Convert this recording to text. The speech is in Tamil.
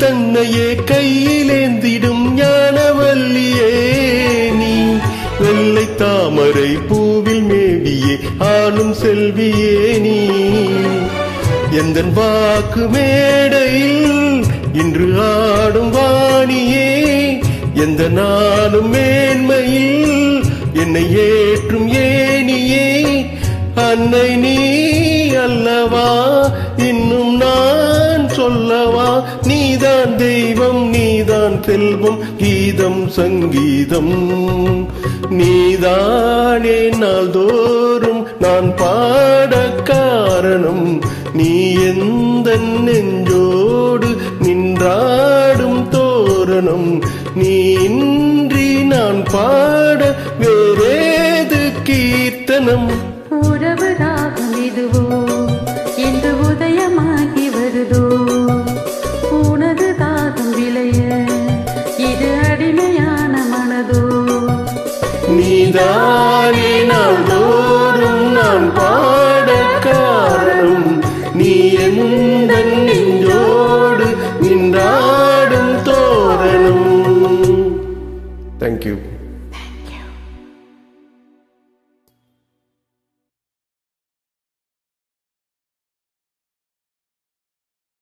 தன்னையே கையிலேந்திடும் ஞானவல்லியே நீ வெள்ளை தாமரை பூவில் மேவியே ஆளும் செல்வியே நீ எந்தன் வாக்கு மேடையில் இன்று ஆடும் வாணியே எந்த நாளும் மேன்மையில் என்னை ஏற்றும் ஏனியே அன்னை நீ அல்லவா இன்னும் நான் சொல்லவா நீதான் தெய்வம் நீதான் செல்வம் கீதம் சங்கீதம் நீதானே நாள்தோறும் நான் பாட காரணம் நீ எந்த நெஞ்சோடு நின்றாடும் தோரணம் நீ இன்றி நான் பாட வேறேது கீர்த்தனம் உறவு ராகம் இதுவோ என்று உதயமாகி வருதோ உனது தாகம் விளைய இது அடிமையான மனதோ நீதானே நாள்தோறும் நான் பாட காரணம் நீ எந்த நெஞ்சோடு நின்றாடும் தோரணம். Thank you.